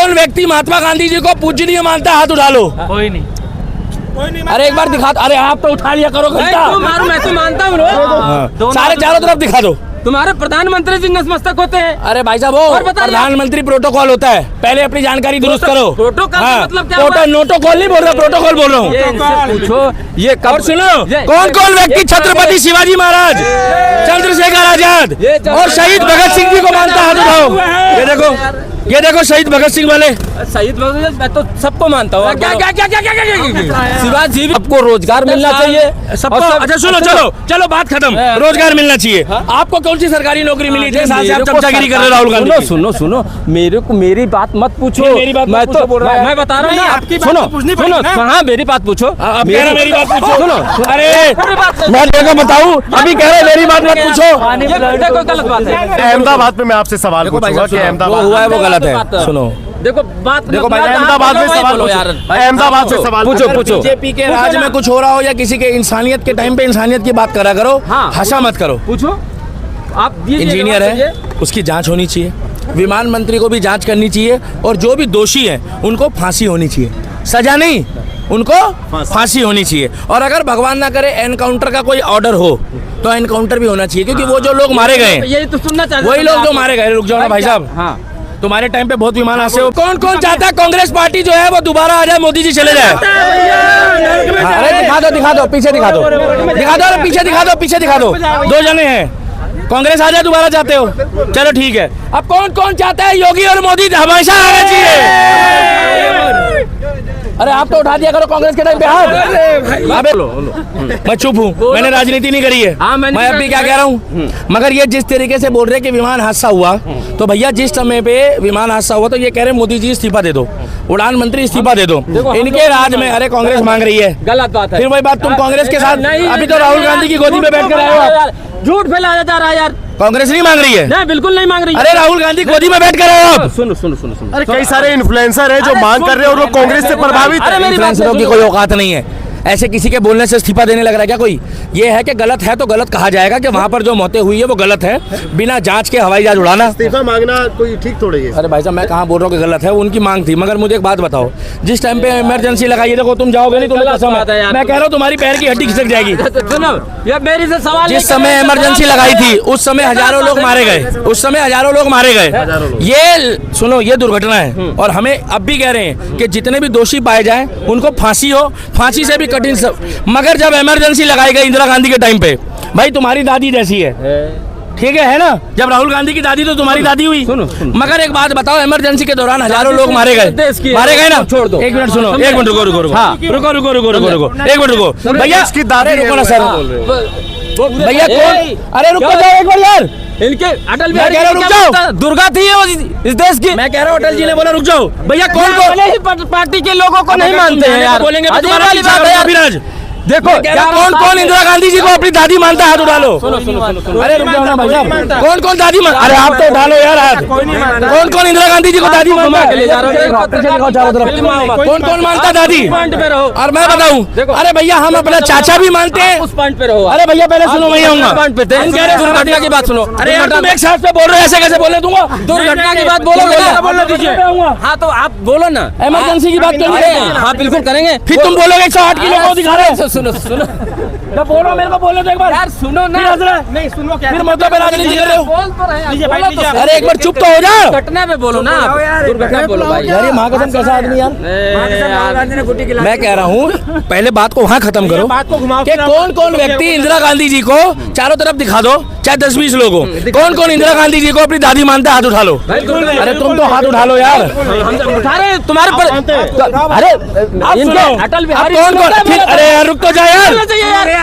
कौन व्यक्ति महात्मा गांधी जी को पूजनीय मानता है? हाथ उठा लो। कोई नहीं। अरे एक बार दिखा। अरे आप तो उठा लिया करो घंटा। मैं तो मानता हूँ। सारे चारों तरफ दिखा दो। तुम्हारे प्रधानमंत्री जी नतमस्तक होते हैं। अरे भाई साहब, वो प्रधानमंत्री प्रोटोकॉल होता है, पहले अपनी जानकारी दुरुस्त करो। प्रोटोकॉल मतलब क्या? नोटोकॉल नहीं बोल रहा, प्रोटोकॉल बोल रहा हूँ। पूछो ये और सुनो, कौन कौन व्यक्ति छत्रपति शिवाजी महाराज, चंद्रशेखर आजाद और शहीद भगत सिंह जी को मानता है? हाथ उठाओ। ये देखो शहीद भगत सिंह वाले। शहीद भगत सिंह मैं तो सबको मानता हूँ। क्या शिवाजी सबको रोजगार मिलना चाहिए सबको। अच्छा सुनो, चलो बात खत्म। रोजगार मिलना चाहिए। आपको कौन सी सरकारी नौकरी मिली? 6 साल से आप चमचागिरी कर रहे हो राहुल गांधी। सुनो मेरे को मेरी बात मत पूछो। मेरी बात मैं तो मैं बता रहा हूँ ना, आपकी सुनो। हाँ मेरी बात पूछो। मेरी बात पूछो। सुनो। अरे मैं देखो बताऊँ, अभी कह रहे मेरी बात मत पूछो। कोई गलत बात है। अहमदाबाद में मैं आपसे सवाल पूछूंगा कि अहमदाबाद हुआ है वो गलत है। सुनो देखो भाई, अहमदाबाद में सवाल यार, अहमदाबाद से सवाल पूछो। बीजेपी के राज में कुछ हो रहा हो या किसी के इंसानियत के टाइम पे इंसानियत की बात करा करो, हंसा मत करो। पूछो। आप इंजीनियर है, उसकी जांच होनी चाहिए। विमान मंत्री को भी जांच करनी चाहिए और जो भी दोषी है उनको फांसी होनी चाहिए, सजा नहीं, उनको फांसी होनी चाहिए। और अगर भगवान ना करे एनकाउंटर का कोई ऑर्डर हो तो एनकाउंटर भी होना चाहिए, क्योंकि वो जो लोग मारे गए, यही तो सुनना चाहते, वही लोग जो मारे गए। रुक जाओ ना भाई साहब, तुम्हारे टाइम पे बहुत विमान हादसे हो। कौन कौन चाहता है कांग्रेस पार्टी जो है वो दोबारा आ जाए, मोदी जी चले जाए? अरे दिखा दो पीछे दिखा दो, पीछे दिखा दो। 2 जने हैं, कांग्रेस आ जाए दोबारा चाहते हो? चलो ठीक है। अब कौन कौन चाहता है योगी और मोदी हमेशा आना चाहिए? अरे आप तो उठा दिया करो कांग्रेस के टाइम पे हाथ। अबे मैं चुप हूँ, मैंने राजनीति नहीं करी है। मैं अभी क्या कह रहा हूँ, मगर ये जिस तरीके से बोल रहे कि विमान हादसा हुआ, तो भैया जिस समय पे विमान हादसा हुआ तो ये कह रहे मोदी जी इस्तीफा दे दो, उड़ान मंत्री इस्तीफा दे दो। इनके राज में अरे कांग्रेस मांग रही है। गलत बात है। फिर वही बात, तुम कांग्रेस के साथ अभी तो राहुल गांधी की गोदी में बैठ कर आए हो। झूठ फैलाया जा रहा है यार। कांग्रेस नहीं मांग रही है? नहीं, बिल्कुल नहीं मांग रही। अरे राहुल गांधी गोदी में बैठ कर आए हो आप। सुनो। अरे कई सारे इन्फ्लुएंसर हैं जो मांग कर रहे हैं और वो कांग्रेस से प्रभावित है। इन्फ्लुएंसरों की कोई औकात नहीं है, ऐसे किसी के बोलने से इस्तीफा देने लग रहा है क्या कोई? ये है कि गलत है तो गलत कहा जाएगा कि वहाँ पर जो मौतें हुई है वो गलत है। बिना जांच के हवाई जहाज उड़ाना, इस्तीफा मांगना कोई ठीक थोड़ी है। अरे भाई साहब मैं कहाँ बोल रहा हूँ कि गलत है, वो उनकी मांग थी। मगर मुझे एक बात बताओ, जिस टाइम पे इमरजेंसी लगाई, देखो तुम जाओगे नहीं, तुम्हें कसम है, मैं कह रहा हूँ तुम्हारी पैर की हड्डी खिसक जाएगी। सुनो, ये मेरी से सवाल, जिस समय इमरजेंसी लगाई थी उस समय हजारों लोग मारे गए, ये सुनो ये दुर्घटना है। और हमें अब भी कह रहे हैं कि जितने भी दोषी पाए जाएं उनको फांसी हो, फांसी से भी कठिन मगर जब इमरजेंसी लगाई गई इंदिरा गांधी के टाइम पे, भाई तुम्हारी दादी जैसी है, ठीक है ना? जब राहुल गांधी की दादी तो तुम्हारी दादी हुई। सुनो। मगर एक बात बताओ, इमरजेंसी के दौरान हजारों लोग मारे गए ना? छोड़ दो, एक मिनट सुनो, एक मिनट रुको, एक मिनट रुको भैया, इसकी दादी रुको ना सर, भैया कौन? अरे रुको जाओ एक बार यार, इनके अटल मैं कह रहा हूँ रुक जाओ, दुर्गा थी वो इस देश की। मैं कह रहा हूँ अटल जी ने बोला रुक जाओ। भैया कौन पार्टी के लोगों को नहीं मानते हैं यार, बोलेंगे देखो कौन कौन इंदिरा गांधी जी को अपनी दादी मानता है? हाथ उठा लो। अरे रुक जाओ ना भाई साहब, कौन कौन दादी मान? अरे आप तो उठा लो यार हाथ। कौन कौन इंदिरा गांधी जी को दादी मानता है? कौन कौन मानता दादी? और मैं बताऊं, अरे भैया हम अपना चाचा भी मानते हैं। उस पॉइंट पे रहो। अरे भैया पहले सुनो, वही आऊंगा। दुर्घटना की बात सुनो। अरे यार तुम एक साथ पे बोल रहे हो, ऐसे कैसे बोलने दूंगा? दुर्घटना की बात बोलो दीजिए। हाँ तो आप बोलो ना, इमरजेंसी की बात करेंगे। हाँ बिल्कुल करेंगे। फिर तुम बोलोगे 108 किलो को दिखा रहे हो। सुनो मैं बोल रहा हूँ, मेरे को बोलने दो एक बार यार, सुनो ना। नहीं सुनो क्या, फिर मतलब पे राजनीति कर रहे हो? बोल तो रहे हैं। अरे एक बार चुप तो हो जाओ। घटना पे बोलो ना, दुर्घटना बोलो भाई। यार ये माँ कसम कैसा आदमी यार। मैं कह रहा हूँ पहले बात को वहाँ खत्म करो कि कौन कौन व्यक्ति इंदिरा गांधी जी को चारों तरफ दिखा दो, चाहे 10-20 लोगों, कौन कौन इंदिरा गांधी जी को अपनी दादी मानता है? हाथ उठा लो। अरे तुम तो हाथ उठा लो यार, तुम्हारे पर। अरे अटल बिहारी कौन कौन? अरे यार रुक तो जाए यार,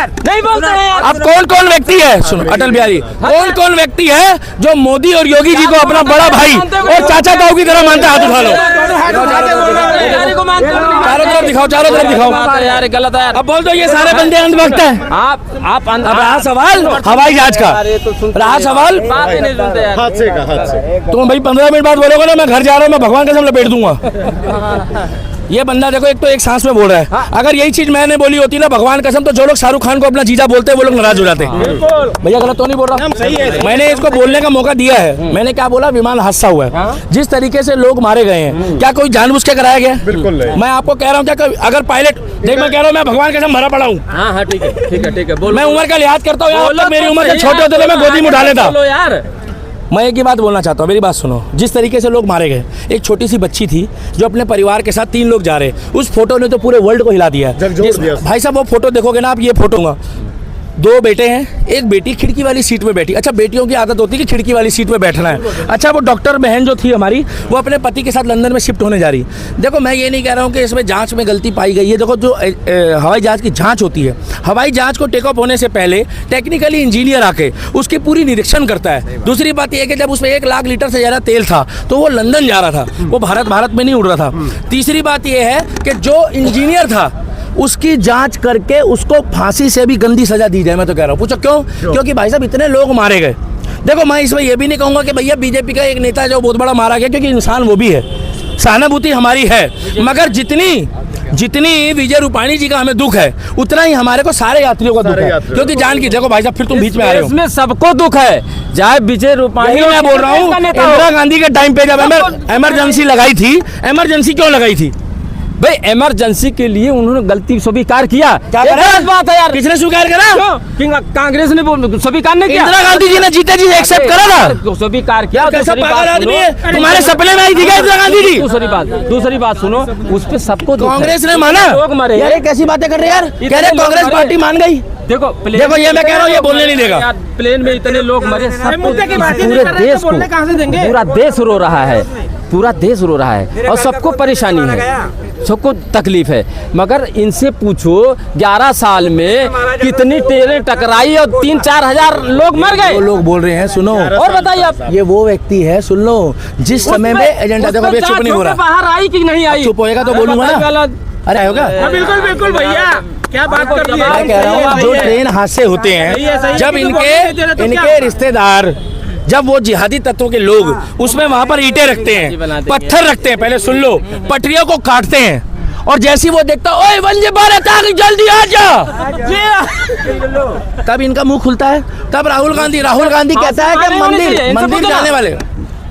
नहीं बोलते हैं यार। अब कौन कौन व्यक्ति है? सुनो अटल बिहारी, कौन कौन व्यक्ति है जो मोदी और योगी जी को अपना बड़ा भाई और चाचा ताऊ की तरह मानता है? हाथ उठा लो। चारों तरफ दिखाओ यार, गलत है। अब बोल दो ये सारे बंदे अंधभक्त हैं। आप अब रहा सवाल हवाई जहाज का, रहा सवाल बात ही नहीं सुनते यार। हादसे का। तुम भाई 15 मिनट बाद बोलोगे ना मैं घर जा रहा हूँ, मैं भगवान कसम लपेट दूंगा। ये बंदा देखो एक तो एक सांस में बोल रहा है। अगर यही चीज मैंने बोली होती ना भगवान कसम, तो जो लोग शाहरुख खान को अपना जीजा बोलते हैं वो लोग नाराज हो जाते। भैया गलत तो नहीं बोल रहा? सही है। मैंने इसको बोलने का मौका दिया है। मैंने क्या बोला? विमान हादसा हुआ है, जिस तरीके से लोग मारे गए हैं, क्या कोई जानबूझ के कराया गया? बिल्कुल नहीं। मैं आपको कह रहा हूँ, क्या अगर पायलट देख, मैं कह रहा हूँ मैं भगवान कसम भरा पड़ा हूँ। हाँ ठीक है ठीक है ठीक है, बोलो। मैं उम्र का लिहाज करता हूँ यार, मेरी उम्र से छोटे होते थे मैं गोदी में उठा लेता। बोलो यार। मैं एक ही बात बोलना चाहता हूँ, मेरी बात सुनो। जिस तरीके से लोग मारे गए, एक छोटी सी बच्ची थी जो अपने परिवार के साथ 3 लोग जा रहे, उस फोटो ने तो पूरे वर्ल्ड को हिला दिया है। भाई साहब वो फोटो देखोगे ना आप, ये फोटो 2 बेटे हैं, एक बेटी खिड़की वाली सीट में बैठी। अच्छा, बेटियों की आदत होती है कि खिड़की वाली सीट में बैठना है। अच्छा, वो डॉक्टर बहन जो थी हमारी, वो अपने पति के साथ लंदन में शिफ्ट होने जा रही। देखो मैं ये नहीं कह रहा हूँ कि इसमें जांच में गलती पाई गई है। देखो जो हवाई जहाज की जांच होती है, हवाई जहाज को टेक ऑफ होने से पहले टेक्निकली इंजीनियर आके उसकी पूरी निरीक्षण करता है। दूसरी बात यह कि जब उसमें 1 लाख लीटर से ज़्यादा तेल था तो वो लंदन जा रहा था, वो भारत में नहीं उड़ रहा था। तीसरी बात यह है कि जो इंजीनियर था उसकी जांच करके उसको फांसी से भी गंदी सजा दी जाए। मैं तो कह रहा हूँ, पूछो क्यों? क्योंकि भाई साहब इतने लोग मारे गए। देखो मैं इसमें यह भी नहीं कहूँगा कि भैया बीजेपी का एक नेता जो बहुत बड़ा मारा गया, क्योंकि इंसान वो भी है, सहानुभूति हमारी है, मगर जितनी विजय रूपाणी जी का हमें दुख है, उतना ही हमारे को सारे यात्रियों का दुख है। क्योंकि जान की देखो भाई साहब, फिर तुम बीच में आ रहे हो। इसमें सबको दुख है, चाहे विजय रूपाणी। मैं बोल रहा हूँ इंदिरा गांधी के टाइम पे जब इमरजेंसी लगाई थी, इमरजेंसी क्यों लगाई थी भाई? इमरजेंसी के लिए उन्होंने गलती स्वीकार किया। क्या बात है यार? किसने स्वीकार करा? कांग्रेस ने स्वीकार नहीं किया। इंदिरा गांधी जी ने जीते जी एक्सेप्ट करा था, स्वीकार किया। कैसा पागल आदमी है? तुम्हारे सपने में आई थी क्या इंदिरा गांधी जी? दूसरी बात सुनो, उस पे सबको कांग्रेस ने माना। लोग मरे यार, कैसी बातें कर रहे हैं यार? कह रहे कांग्रेस पार्टी मान गई। देखो ये मैं कह रहा हूँ, ये बोलने नहीं देगा। प्लेन में इतने लोग मरे, पूरा देश रो रहा है, पूरा देश रो रहा है और सबको परेशानी है, सबको तकलीफ है। मगर इनसे पूछो 11 साल में कितनी ट्रेनें टकराई और 3-4 हजार लोग मर गए। वो लोग बोल रहे हैं, सुनो और बताइए आप। ये वो व्यक्ति है, सुन लो, जिस समय में एजेंडा, देखो अभी चुप नहीं हो रहा। बाहर आई कि नहीं आई? चुप होएगा तो बोलूंगा ना। अरे होगा, बिल्कुल भैया, क्या बात कर रही है? मैं कह रहा हूँ जो ट्रेन हादसे होते हैं, जब इनके रिश्तेदार, जब वो जिहादी तत्वों के लोग उसमें वहां पर ईंटें रखते हैं, पत्थर रखते हैं, पहले सुन लो, पटरियों को काटते हैं, और जैसी वो देखता, ओए वंदे भारत आ गई, जल्दी आ जा, तब इनका मुंह खुलता है। तब राहुल गांधी कहता है कि मंदिर जाने वाले।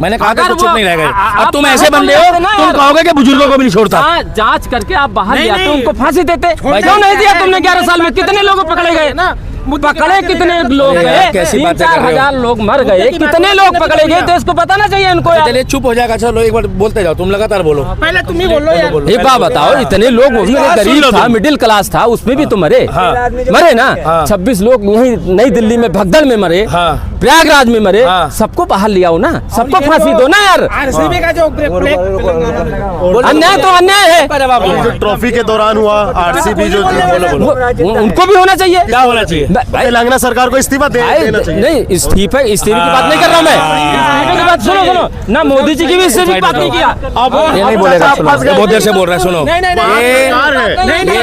मैंने कहा था कुछ चुप नहीं रह गए। अब तुम ऐसे बंदे हो, तुम कहोगे कि बुजुर्गों को भी नहीं छोड़ता। जांच करके आप बाहर ले आते, उनको फांसी देते। क्यों नहीं दिया तुमने? 11 साल में कितने लोग पकड़े गए ना? पकड़े कितने लोग गए? 3-4 हजार लोग मर गए, कितने लोग पकड़े गए? देश को बताना चाहिए इनको। चलिए चुप हो जाएगा, चलो एक बार बोलते जाओ, तुम लगातार बोलो। पहले तुम ही बोलो यार। एक बात बताओ, इतने लोग, गरीब था, मिडिल क्लास था, उसमें भी तो मरे ना। 26 लोग यहीं नई दिल्ली में भगदड़ में मरे, प्रयागराज में मरे। सबको बाहर ले आओ ना, सबको फांसी दो ना यार। अन्याय तो अन्याय है। ट्रॉफी के दौरान हुआ आरसीबी जो, उनको भी होना चाहिए। क्या होना चाहिए? तेलंगाना सरकार को इस्तीफा देना चाहिए। नहीं, इस्तीफे की बात नहीं कर रहा मैं। इस्तीफे की बात सुनो ना, मोदी जी की भी इस्तीफे की बात नहीं किया। अब ये नहीं बोलेगा, बहुत देर से बोल रहे हैं, सुनो।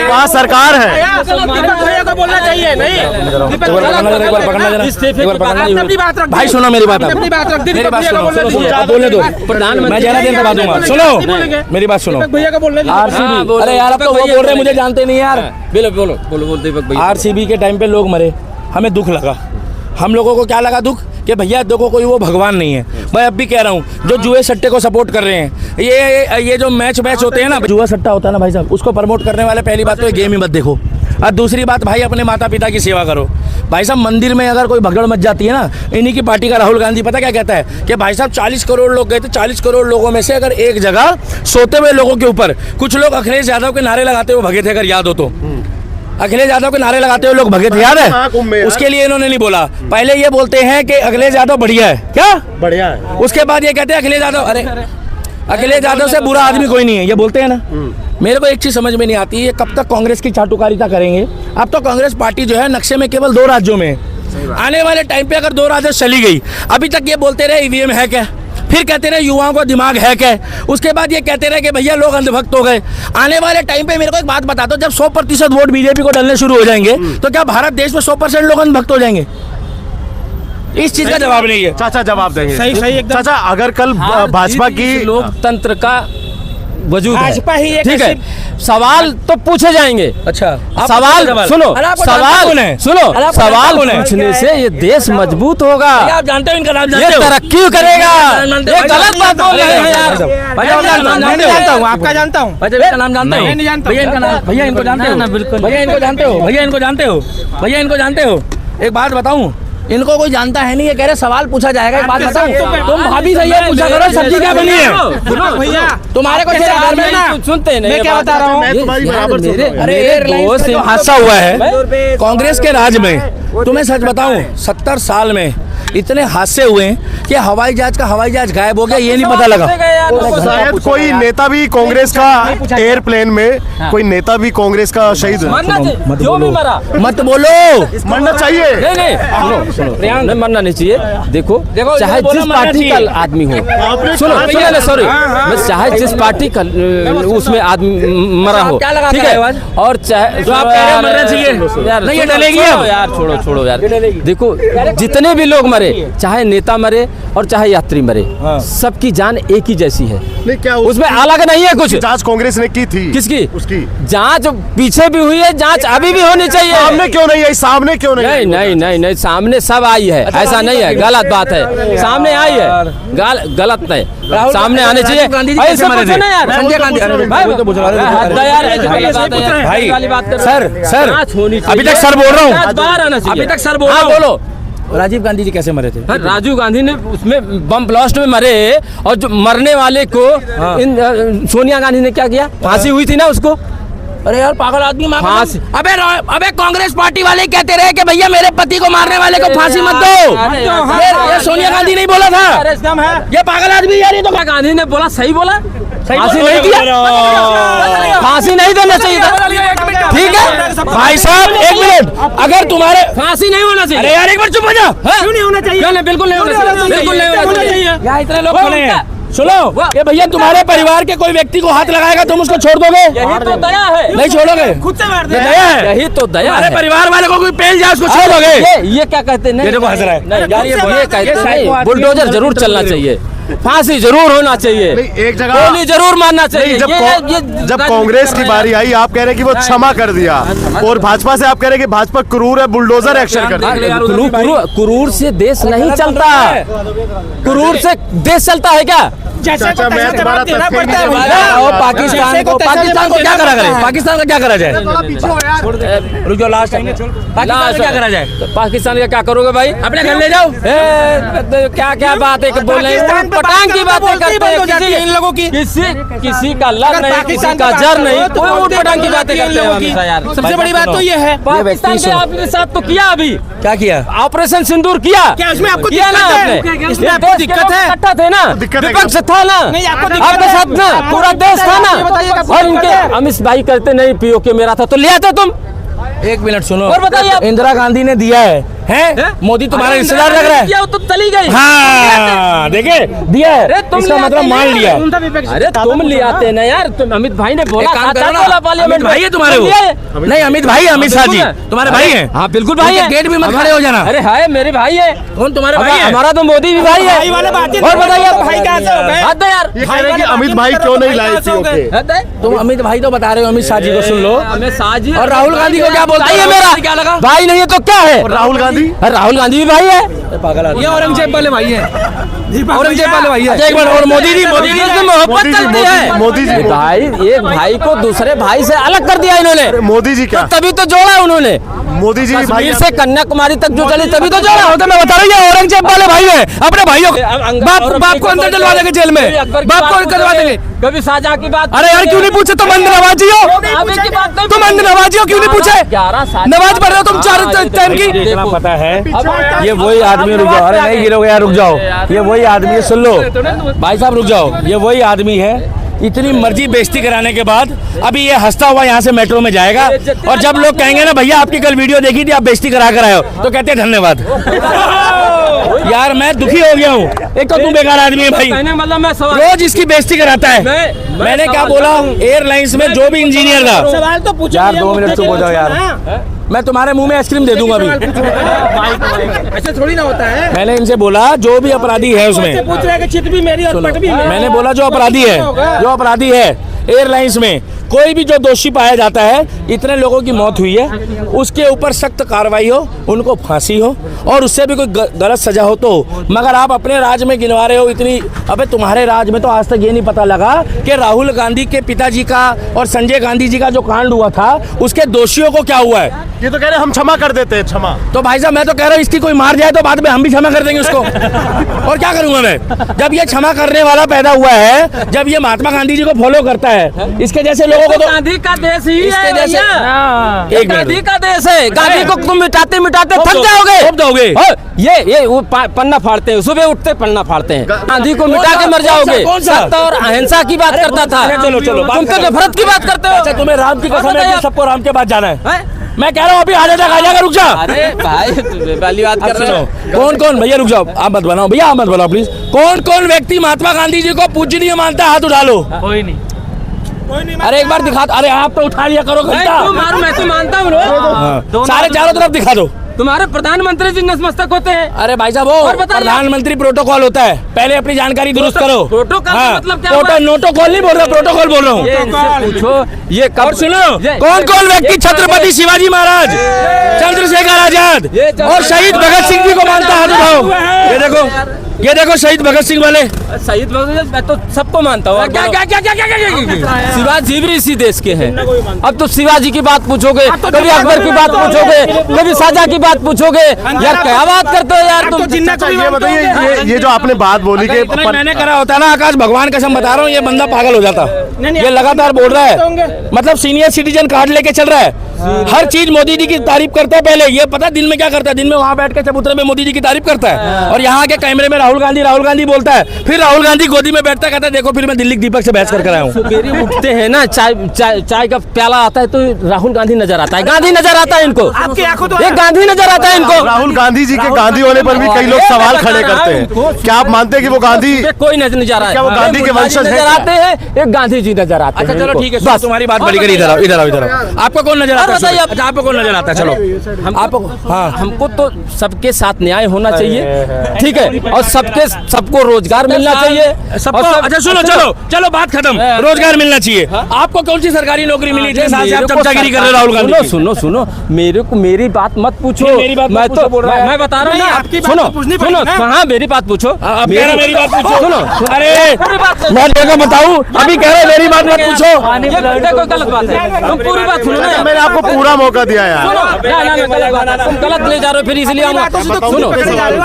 वहाँ सरकार है, बोलना चाहिए। भाई सुनो मेरी बात, बोलने दो, मैं ज्यादा देर बाद दूंगा। सुनो मेरी बात, सुनो। आरसीबी, अरे यार अब तो वो बोल रहे हैं, मुझे जानते नहीं यार। बोलो दीपक भाई। आरसीबी के टाइम पे लोग मरे, हमें दुख लगा। हम लोगों को क्या लगा दुख? कि भैया देखो कोई वो भगवान नहीं है। मैं अब भी कह रहा हूँ, जो जुए सट्टे को सपोर्ट कर रहे हैं, ये जो मैच होते हैं ना, जुआ सट्टा होता है ना भाई साहब, उसको प्रमोट करने वाले, पहली बात तो ये गेम ही मत देखो, और दूसरी बात भाई अपने माता पिता की सेवा करो। भाई साहब मंदिर में अगर कोई भगदड़ मच जाती है ना, इन्हीं की पार्टी का राहुल गांधी पता क्या कहता है कि भाई साहब 40 करोड़ लोग गए थे, 40 करोड़ लोगों में से अगर एक जगह सोते हुए लोगों के ऊपर कुछ लोग अखिलेश यादव के नारे लगाते हुए भगे थे, अगर याद हो तो, अखिलेश यादव के नारे लगाते हुए लोग भगे थे, याद है? उसके लिए इन्होंने नहीं बोला। पहले ये बोलते हैं कि अखिलेश यादव बढ़िया है, क्या बढ़िया है, उसके बाद ये कहते हैं अखिलेश यादव, अरे अखिलेश यादव से बुरा आदमी कोई नहीं है, ये बोलते हैं ना। मेरे को एक चीज समझ में नहीं आती है, कब तक कांग्रेस की चाटुकारिता करेंगे? अब तो कांग्रेस पार्टी जो है नक्शे में केवल 2 राज्यों में, आने वाले टाइम पे अगर 2 राज्यों चली गई, अभी तक ये बोलते रहे ईवीएम है क्या, फिर कहते रहे युवाओं को दिमाग है क्या, उसके बाद ये कहते रहे कि भैया लोग अंधभक्त हो गए। आने वाले टाइम पे मेरे को एक बात बता दो, जब 100% वोट बीजेपी को डलने शुरू हो जाएंगे तो क्या भारत देश में 100% लोग अंधभक्त हो जाएंगे? इस चीज का जवाब नहीं है। चाचा जवाब देंगे। सही एकदम। चाचा अगर कल भाजपा की लोकतंत्र का वजूद भाजपा ही है, एक ठीक है। ऐसी- सवाल तो पूछे जाएंगे। अच्छा सवाल सुनो, सवाल सवाल पूछने पूछने से ये देश मजबूत होगा, आप जानते हो इनका नाम ये जानते हो? तरक्की करेगा। ये गलत बात बोल रहे हैं यार। आपका जानता हूँ भैया इनका नाम जानते हो? नहीं जानता भैया इनका नाम, भैया इनको जानते हो? बिल्कुल भैया इनको जानते हो? भैया इनको जानते हो? भैया इनको जानते हो? एक बात बताऊं, इनको कोई जानता है नहीं, ये कह रहे सवाल पूछा जाएगा। एक बात बताऊं, तुम भाभी से ये पूछा करो सब्जी क्या बनी है? भैया तुम्हारे को घर में ना सुनते नहीं, मैं क्या बता रहा हूँ, मैं तुम्हारी बराबर सुन रहा हूँ। अरे एयरलाइंस में जो हादसा हुआ है कांग्रेस के राज में, तुम्हें सच बताऊं 70 साल में इतने हादसे हुए हैं कि हवाई जहाज गायब हो गया, ये नहीं पता लगा। शायद कोई नेता भी कांग्रेस का एयरप्लेन में कोई नेता भी कांग्रेस का शहीद है। जो भी मरा मत बोलो, मरना चाहिए। नहीं सुनो, नहीं मरना नहीं चाहिए। देखो चाहे बोला जिस मरना पार्टी का चाहिए। आदमी हो, आपने सुनो कहा सुनो, सॉरी, हाँ। मैं चाहे जिस पार्टी का उसमें आदमी मरा हो, क्या लगा ठीक है है, आवाज? और चाहे जो आप कह रहे हैं मरना चाहिए। यार नहीं, ये छोड़ो, डलेगी छोड़ो अब। यार, छोड़ो यार। देखो जितने भी लोग मरे, चाहे नेता मरे और चाहे यात्री मरे, सबकी जान एक ही जैसी है, नहीं क्या उसमें अलग नहीं है कुछ। जांच कांग्रेस ने की थी? किसकी? उसकी जांच पीछे भी हुई है, जांच अभी भी होनी चाहिए। सामने क्यों नहीं आई? सामने क्यों नहीं आई? नहीं, सामने सब आई है, ऐसा नहीं है, गलत बात है, सामने आई है, गलत नहीं, सामने आने चाहिए। राजीव गांधी जी ऐसे कैसे मरे पूछो थे? ना यार, संजय गांधी, अरे भाई, वो तो पूछ रहा है। हद है यार, ऐसी वाली बात है यार, भाई, ऐसी वाली बात कर रहे हो। सर जांच होनी अभी चाहिए। तक सर बोल रहा हूँ, जांच बाहर आना चाहिए। अभी तक सर बोल रहा हाँ, हूँ। बोलो। राजीव गांधी जी कैसे मरे थे? राजीव गांधी ने उसमें बम ब्लास्ट में मरे, और जो मरने वाले को सोनिया गांधी ने क्या किया? फांसी हुई थी ना उसको। अरे यार पागल आदमी मार फांसी। अबे कांग्रेस पार्टी वाले कहते रहे कि भैया मेरे पति को मारने वाले को फांसी मत दो। अरे ये सोनिया गांधी नहीं बोला था, ये पागल आदमी यार, ये तो गांधी ने बोला, सही बोला, फांसी बोला। नहीं दिया, फांसी नहीं देना चाहिए था, ठीक है भाई साहब एक मिनट, अगर तुम्हारे फांसी नहीं होना चाहिए। अरे यार एक बार चुप हो जा। क्यों नहीं होना चाहिए? नहीं, बिल्कुल नहीं होना चाहिए, बिल्कुल नहीं होना चाहिए। यहाँ इतने लोग खड़े हैं, सुनो ये भैया तुम्हारे परिवार के कोई व्यक्ति को हाथ लगाएगा तुम उसको छोड़ दोगे? यही तो दया है, नहीं छोड़ोगे? खुद से मार ये दया है? यही तो दया तुम्हारे है। परिवार वाले को कोई पेल जाए उसको छोड़ दोगे? ये क्या कहते नहीं, ये देखो हंस रहा है। नहीं यार, ये कहते साइको नहीं, आदमी बुलडोजर जरूर चलना चाहिए, फांसी जरूर होना चाहिए, नहीं, एक जगह गोली जरूर मारना चाहिए। जब कांग्रेस की बारी आई, आप कह रहे हैं कि वो क्षमा कर दिया, और भाजपा से आप कह रहे हैं कि भाजपा क्रूर है, बुलडोजर एक्शन कर दिया। क्रूर से देश नहीं चलता, क्रूर से देश चलता है क्या? चाचा मैं तुम्हारा तस्वीर नहीं और पाकिस्तान को क्या करा करे? पाकिस्तान का क्या करा जाए? रुक जाओ, लास्ट टाइम पाकिस्तान का क्या करा जाए? पाकिस्तान का क्या करोगे भाई? अपने घर ले जाओ। क्या बात है बोल रहे हैं, पटांग की बातें करते हैं, इन लोगों की किसी का लर नहीं, किसी का जर नहीं, कोई ऊट पटांग की बातें करते हैं हमेशा यार। सबसे बड़ी बात तो ये है, पाकिस्तान के आपके साथ तो किया, अभी क्या किया? ऑपरेशन सिंदूर किया, क्या इसमें आपको किया ना दिक्कत है? आपने? इसमें आपको दिक्कत है? इकट्ठा थे ना, दिक्कत है। विपक्ष था ना, आपको दिक्कत आपके है? साथ ना पूरा देश था ना, और इनके है? अमित भाई करते नहीं, पीओके मेरा था तो लिया था तुम। एक मिनट सुनो, और बताइए आप। इंदिरा गांधी ने दिया है, मोदी तुम्हारा रिश्तेदार लग रहा है? किया तो चली गई। हाँ देखे दिया है, इसका मतलब मान लिया। अरे तुम ले आते ना यार, तुम अमित भाई ने बोला, एक काम चाचा करो ना, बोला पार्लियामेंट अमित भाई है तुम्हारे वो? नहीं अमित भाई है, अमित शाह जी तुम्हारे भाई हैं? हाँ बिल्कुल भाई है। गेट भी मत खड़े हो जाना। अरे हाय मेरे भाई है। कौन तुम्हारे भाई है? हमारा तो मोदी भी भाई है। और बताइए भाई कहाँ से हो गए? हद है यार, ये कह रहे हैं कि अमित भाई क्यों नहीं लाए पीओके? हद है। तुम अमित भाई तो बता रहे हो, अमित शाह जी को सुन लो। हमें साजी और राहुल गांधी को क्या बोलते भाई है हो? मेरा, क्या लगा? भाई नहीं है तो क्या है? और राहुल गांधी? अरे राहुल गांधी भी भाई है। पागल आदमी। ये औरंगजेब वाले भाई है, औरंगजेब वाले भाई है। अच्छा, एक मिनट, और मोदी जी से मोहब्बत करती है। मोदी जी भाई एक भाई को दूसरे भाई से अलग कर दिया इन्होंने, मोदी जी क्या? तभी तो जोड़ा उन्होंने। मोदी जी भी भाई कश्मीर से कन्याकुमारी तक जो चली तभी तो जोड़ा होता। मैं बता रहा हूँ ये औरंगजेब वाले भाई है, अपने भाइयों बाप को अंदर डलवा देंगे जेल में, बाप को करवा देंगे। कभी शाहजहां की बात, अरे यार क्यों नहीं पूछे तुम? अंध नवाजी हो तुम, अंध नवाजी हो, क्यों नहीं पूछे? 11 साल नमाज पढ़ रहे हो तुम 4 टाइम की। पता है ये वही आदमी, रुक जाओ, अरे नहीं गिरोगे यार, रुक जाओ, ये वही आदमी है, सुन लो भाई साहब रुक जाओ, ये वही आदमी है। इतनी मर्जी बेइज्जती कराने के बाद अभी ये हंसता हुआ यहाँ से मेट्रो में जाएगा, और जब लोग कहेंगे ना भैया आपकी कल वीडियो देखी थी, आप बेइज्जती करा कर आए हो, तो कहते हैं धन्यवाद। यार मैं दुखी हो गया हूँ, एक तो तू बेकार आदमी है भाई, मतलब मैं सवाल रोज इसकी बेइज्जती कराता है। मैंने क्या बोला, एयरलाइंस में जो भी इंजीनियर था, सवाल तो पूछो यार 2 मिनट चुप हो जाओ यार, मैं तुम्हारे मुंह में आइसक्रीम दे दूंगा अभी। ऐसे थोड़ी ना होता है। मैंने इनसे बोला जो भी अपराधी है उसमें, पूछ रहे हैं कि चित भी मेरी और पट भी मेरी। मैंने बोला जो अपराधी है एयरलाइंस में कोई भी जो दोषी पाया जाता है, इतने लोगों की मौत हुई है, उसके ऊपर सख्त कार्रवाई हो, उनको फांसी हो और उससे भी कोई गलत सजा हो तो। मगर आप अपने राज्य में गिनवा रहे हो इतनी। अबे तुम्हारे राज्य में तो आज तक ये नहीं पता लगा कि राहुल गांधी के पिताजी का और संजय गांधी जी का जो कांड हुआ था उसके दोषियों को क्या हुआ है। ये तो कह रहे हम क्षमा कर देते हैं, क्षमा। तो भाई साहब मैं तो कह रहा हूँ इसकी कोई मार जाए तो बाद में हम भी क्षमा कर देंगे उसको। और क्या करूंगा मैं, जब ये क्षमा करने वाला पैदा हुआ है, जब ये महात्मा गांधी जी को फॉलो करता है, इसके जैसे लोगों को तो गांधी का देश ही है इसके जैसे एक गांधी मिनट का देश है। गांधी को तुम मिटाते मिटाते थक जाओगे। थक जाओगे। ये वो पन्ना फाड़ते हैं, सुबह उठते पन्ना फाड़ते हैं। गांधी को मिटा के मर जाओगे। कौन सा? सत्य और अहिंसा की बात करता था। चलो चलो तुम तो नफरत की बात करते हो। अच्छा तुम्हें राम की कसम है कि सबको राम के पास जाना है। हैं? मैं कह रहा हूँ अभी आ जाएगा, रुक जा। अरे भाई वाली बात कर रहे हो। कौन कौन, भैया रुक जाओ, आप मत बनाओ भैया, आप मत बनाओ प्लीज। कौन कौन व्यक्ति महात्मा गांधी जी को पूजनीय मानता है, हाथ उठा लो। कोई नहीं। अरे एक बार दिखा, अरे आप तो उठा लिया करो घंटा। मैं तो मानता हूँ। हाँ, सारे चारों तरफ दिखा दो। तुम्हारे प्रधानमंत्री जी नतमस्तक होते हैं। अरे भाई साहब वो प्रधानमंत्री प्रोटोकॉल होता है, पहले अपनी जानकारी दुरुस्त करो। प्रोटोकॉल का मतलब क्या हुआ? नोटोकॉल नहीं बोल रहा, प्रोटोकॉल बोल रहा हूँ। इनसे पूछो ये कब। और सुनो, कौन कौन व्यक्ति छत्रपति शिवाजी महाराज, चंद्रशेखर आजाद और शहीद भगत सिंह जी को मानता है, हाथ उठाओ। ये देखो शहीद भगत सिंह वाले। शहीद भगत मैं तो सबको मानता हूँ। क्या क्या क्या क्या क्या क्या शिवाजी भी इसी देश के हैं। अब तो शिवाजी की बात पूछोगे, कभी अकबर की बात पूछोगे, कभी शाहजहां की बात पूछोगे। यार क्या बात करते हो यार तुम। ये बताइए, ये जो आपने बात बोली कि मैंने करा होता है ना आकाश, भगवान कसम बता रहा हूँ, ये बंदा पागल हो जाता। ये लगातार बोल रहा है, मतलब सीनियर सिटीजन कार्ड लेके चल रहा है, हर चीज मोदी जी की तारीफ करता है। पहले ये पता दिन में क्या करता है, दिन में वहाँ बैठ के चबूतरे में मोदी जी की तारीफ करता है और यहाँ के कैमरे में राहुल गांधी बोलता है, फिर राहुल गांधी गोदी में बैठता कहता है देखो फिर मैं दिल्ली के दीपक से बहस कर आया हूँ। सवेरे उठते हैं ना, चाय का प्याला आता है तो राहुल गांधी नजर आता है, गांधी नजर आता है इनको, ये गांधी नजर आता है इनको। राहुल गांधी जी के गांधी होने पर भी कई लोग सवाल खड़े करते हैं। क्या आप मानते हैं कि वो गांधी, कोई नजर नहीं जा रहा है? क्या वो गांधी के वंशज नजर आते हैं, एक गांधी जी नजर आते हैं। अच्छा चलो ठीक है, बस तुम्हारी बात बड़ी करी। इधर आओ, इधर आओ, इधर आओ। आपको कौन नजर आता है? अच्छा आपको कौन नजर आता है? चलो आपको, हाँ हमको तो सबके साथ न्याय होना चाहिए, ठीक है, और सबको रोजगार मिलना चाहिए सबको। अच्छा सुनो, चलो बात खत्म, रोजगार मिलना चाहिए। आपको कौन सी सरकारी नौकरी मिली जिस साल से आप चमचागिरी कर रहे हो राहुल गांधी की? सुनो मेरे को मेरी बात मत पूछो। मेरी बात मैं पूछो, बोल रहा है। मैं बता रहा हूँ ना, आपकी बात सुनो तो पूछनी पड़ेगी ना। हाँ मेरी बात पूछो। आप कह रहे मेरी बात पूछो। सुनो अरे मैं देखो बताऊं, अभी कह रहे मेरी बात मत पूछो। कोई गलत बात है, तुम पूरी बात सुनो ना। मैंने आपको पूरा मौका दिया यार। तुम गलत ले जा रहे हो, फिर इसलिए सुनो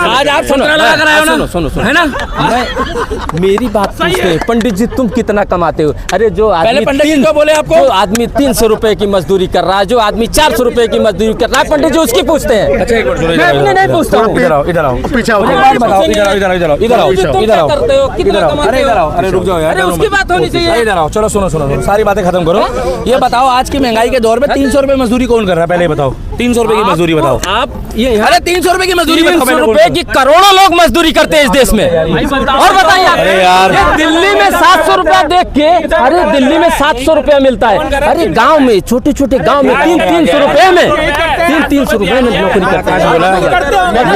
आज आप सुनो है ना। मेरी बात पूछते हैं, पंडित जी तुम कितना कमाते हो? अरे जो आदमी पंडित जी को बोले आपको, जो आदमी 300 रुपए की मजदूरी कर रहा है, जो आदमी 400 रुपए की मजदूरी कर रहा है, पंडित जी उसकी पूछते हैं। अच्छा एक मिनट, मैं अपने नहीं पूछता हूँ। इधर आओ पीछे आओ, बताओ, इधर आओ, इधर आओ, इधर आओ, तुम क्या करते हो, कितना कमाते अरे इधर हो? आओ, अरे रुक जाओ यार, अरे उसकी बात होनी चाहिए। इधर आओ, चलो सुनो, सारी बातें खत्म करो। ये बताओ आज की महंगाई के दौर में 300 रुपए मजदूरी कौन कर रहा है? पहले बताओ, 300 रुपए की मजदूरी बताओ आप ये अरे 300 रुपए की मजदूरी 300 रुपए की करोड़ों लोग मजदूरी करते हैं इस देश में। और बताइए आप, अरे यार। ये दिल्ली में 700 रुपया देख के, अरे दिल्ली में 700 रुपया मिलता है। अरे गांव में, छोटे छोटे गांव में 300 रुपए में 300 रुपए में नौकरी करता है।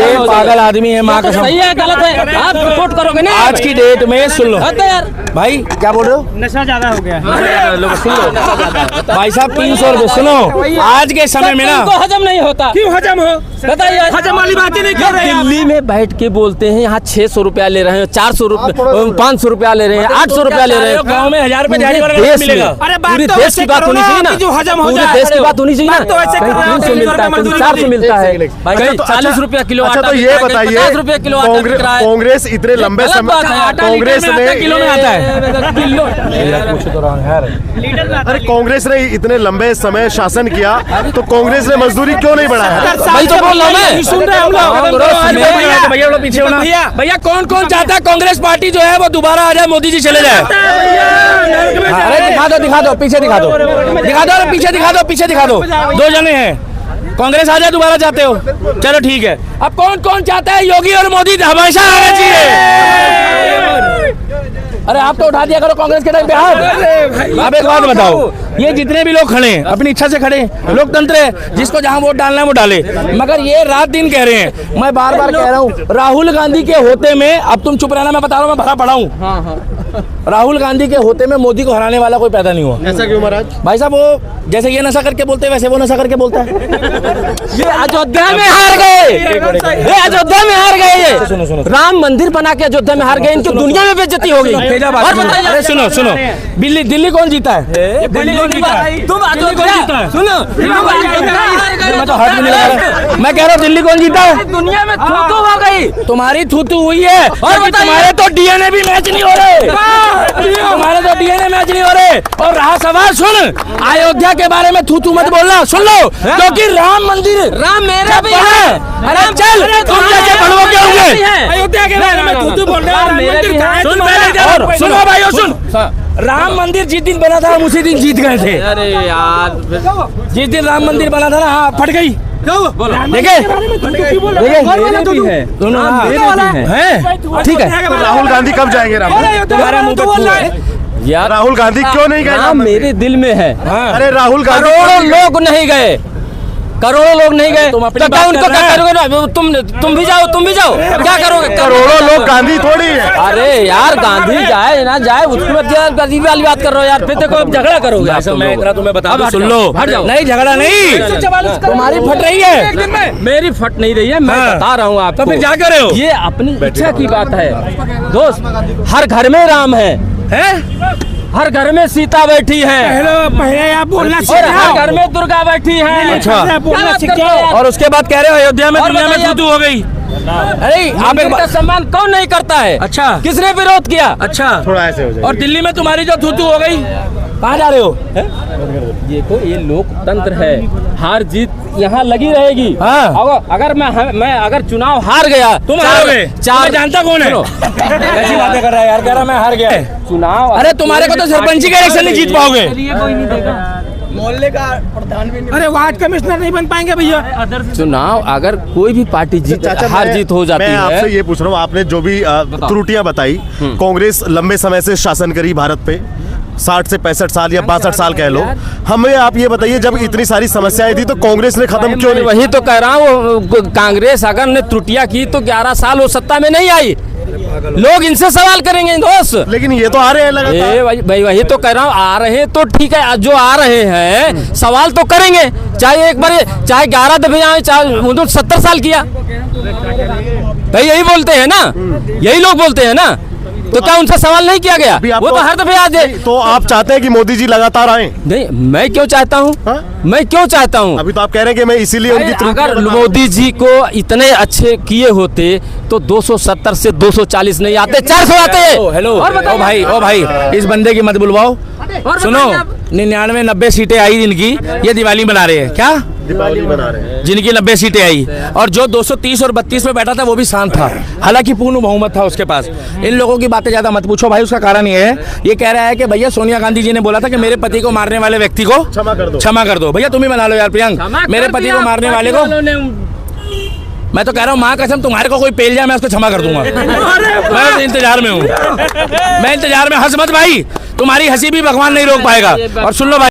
ये पागल आदमी है, माँ कसम। सही है गलत है, आप रिपोर्ट करोगे ना। आज की डेट में सुन लो यार, भाई, क्या बोल रहे हो? नशा ज्यादा हो गया। सुन लो भाई साहब, 300 रुपए। सुनो आज के समय में ना, तो हजम नहीं होता। क्यों हजम हो? बताइए, हजम वाली बातें नहीं कर रहे हैं। दिल्ली में बैठ के बोलते हैं यहाँ 600 रुपया ले रहे हैं, 400 रुपया, 500 रुपया ले रहे हैं, 800 रुपया ले रहे हैं। गाँव में 1000 रुपए दिहाड़ी वाला देश में मिलेगा। पूरे देश की बात होनी चाहिए ना, जो हजम हो पूरे जाए। देश की बात होनी चाहिए ना। बात तो ऐसे कहीं कर रहे हो, 300 मिलता है, कहीं 400 मिलता है, कहीं 40 रुपया किलो अच्छा आटा तो ये बिक रहा है, बताइए, 50 रुपया किलो आटा बिक रहा है। कांग्रेस इतने लंबे गलत समय, बात है, आटा कांग्रेस लीटर में आता है, ने किलो में आता है किलो। अरे कांग्रेस ने इतने लंबे समय शासन किया तो कांग्रेस ने मजदूरी क्यों नहीं बढ़ाया? भाई तो बोल रहा हूं मैं, सुन रहे हैं हम लोग। भैया लोग पीछे होना। भैया कौन कौन चाहता है कांग्रेस पार्टी जो है वो दोबारा आ जाए, मोदी जी चले जाए? अरे दिखा दो, पीछे दिखा दो, अरे पीछे दिखा दो। 2 जने हैं, कांग्रेस आ जाए दोबारा चाहते हो? चलो ठीक है। अब कौन कौन चाहता है योगी और मोदी हमेशा आना चाहिए? अरे आप तो उठा दिया करो कांग्रेस के टाइम पे हाथ। अब एक बात बताओ, ये जितने भी लोग खड़े हैं अपनी इच्छा से खड़े, लोकतंत्र है, जिसको जहां वोट डालना है वो डाले। मगर ये रात दिन कह रहे हैं, मैं बार बार कह रहा हूँ, राहुल गांधी के होते में, अब तुम चुप रहना, मैं बता रहा हूँ, मैं भरा पड़ा हूँ। राहुल गांधी के होते में मोदी को हराने वाला कोई पैदा नहीं हुआ। ऐसा क्यों महाराज? भाई साहब वो जैसे ये नशा करके बोलते हैं वैसे वो नशा करके बोलता है। ये अयोध्या में हार गए, ये अयोध्या में हार गए, ये राम मंदिर बना के अयोध्या में हार गए, इनकी दुनिया में बेइज्जती हो गई। और बताइए, अरे सुनो सुनो, दिल्ली कौन जीता है? दिल्ली कौन जीता है? तुम अयोध्या सुनो, मैं तो हाथ भी नहीं लगा रहा। मैं कह रहा हूँ दिल्ली कौन जीता है? दुनिया में थू हो गई। तुम्हारी थूतू हुई है और तुम्हारे तो डीएनए भी मैच नहीं हो रहे, तुम्हारे तो डीएनए मैच नहीं हो रहे। और रहा सवाल, सुन, अयोध्या के बारे में थूतू मत बोलना, सुन लो, क्योंकि राम मंदिर राम मेरा भी है। अरे चल, तुम कैसे भड़वो के होंगे? अयोध्या के बारे में थूथू बोल रहे हो, राम मंदिर कहाँ है? सुन तुम्हारे पहले, इधर? और सुनो भाई, और सुन, राम मंदिर जिस दिन बना था हम उसी दिन जीत गए थे। अरे यार, जिस दिन राम मंदिर बना था ना, हाँ, फट गई। देखे दोनों हैं, ठीक है। राहुल गांधी कब जाएंगे राम? तुम्हारे मुंह पे फूल है। यार राहुल गांधी क्यों नहीं गए? राम मेरे दिल में है। अरे राहुल गांधी करोड़ों लोग नहीं गए, करोड़ों लोग नहीं गए, तुम अपनी तो क्या बात उनको कर क्या रहे हैं? करोगे ना? तुम भी जाओ, तुम भी जाओ, क्या करोगे? करोड़ों लोग गांधी थोड़ी है। अरे यार, गांधी जाए ना जाए उसके बाद गरीबी वाली बात कर रहे हो यार, फिर देखो अब झगड़ा करोगे आप तुम मैं लोग। इतना तुम्हें बता अब दूं, हट सुन जाओ, लो, हट जाओ। नहीं झगड़ा नहीं, तुम्हारी फट रही है। मेरी फट नहीं रही है, मैं हाँ। बता रहा हूँ आपको। तो फिर क्या करे हो? ये अपनी इच्छा की बात है दोस्त। हर घर में राम है, हर घर में सीता बैठी है, पहले आप बोलना और हर घर में दुर्गा बैठी है। अच्छा। बोलना सीख जाओ। और उसके बाद कह रहे हो अयोध्या में और दुनिया में बताइए थूतू हो गई। अरे आप एक मंदिर का बात, सम्मान कौन नहीं करता है? अच्छा। किसने विरोध किया? अच्छा, थोड़ा ऐसे हो जाए। और दिल्ली में तुम्हारी जो थूतू हो गई, कहाँ जा रहे हो? ये लोकतंत्र है, हार जीत यहाँ लगी रहेगी। हाँ। अगर मैं अगर चुनाव हार गया, तुम हारोगे? चार तुम्हें जानता कौन है? कैसी बातें कर रहा है यार, कह रहा मैं हार गया। चुनाव, अरे तुम्हारे को तो सरपंची का इलेक्शन नहीं जीत पाओगे। कोई नहीं देगा। अरे वार्ड कमिश्नर नहीं बन पाएंगे भैया। चुनाव अगर कोई भी पार्टी जीत चाचा, हार जीत हो जाती मैं आपसे है। ये पूछ रहा हूँ, आपने जो भी त्रुटियां बताई, कांग्रेस लंबे समय से शासन करी भारत पे, 60 से 65 साल या 62 साल कह लो। हमें आप ये बताइए, जब इतनी सारी समस्याएं थी तो कांग्रेस ने खत्म क्यों नहीं? वही तो कह रहा हूँ, कांग्रेस अगर ने त्रुटियां की तो 11 साल वो सत्ता में नहीं आई। लोग इनसे सवाल करेंगे दोस्त। लेकिन ये तो आ रहे हैं लगातार। भाई वही तो कह रहा हूँ, आ रहे हैं तो ठीक है, जो आ रहे हैं सवाल तो करेंगे, चाहे एक बार, चाहे 11 दफे आए, चाहे 70 साल किया, भाई यही बोलते हैं ना, यही लोग बोलते हैं ना, तो क्या उनसे सवाल नहीं किया गया? वो तो हर दफे आ जाए। तो आप चाहते हैं कि मोदी जी लगातार आए? नहीं, मैं क्यों चाहता हूँ? मैं क्यों चाहता हूँ? अभी तो आप कह रहे हैं कि मैं इसीलिए उनकी त्रुटियां अगर बता- मोदी जी को इतने अच्छे किए होते तो 270 से 240 नहीं आते, 400 आते। हेलो, और ओ भाई, इस बंदे की मत बुलवाओ। सुनो, 99-90 सीटें आई इनकी, ये दिवाली मना रहे हैं क्या? दिवाली मना रहे हैं। जिनकी 90 सीटें आई, और जो 230 और 32 में बैठा था वो भी शांत था, हालांकि पूर्ण बहुमत था उसके पास। इन लोगों की बातें ज्यादा मत पूछो भाई, उसका कारण ये है, ये कह रहा है कि भैया सोनिया गांधी जी ने बोला था कि मेरे पति को मारने वाले व्यक्ति को क्षमा कर दो। भैया तुम ही मना लो यार प्रियंक, मेरे पति को मारने वाले को, मैं तो कह रहा हूँ माँ कसम, तुम्हारे को कोई पेल जाए मैं उसको क्षमा कर दूंगा। मैं तो इंतजार में हूँ, मैं इंतजार में। हंस मत भाई, तुम्हारी हंसी भी भगवान नहीं रोक पाएगा। और सुन लो भाई,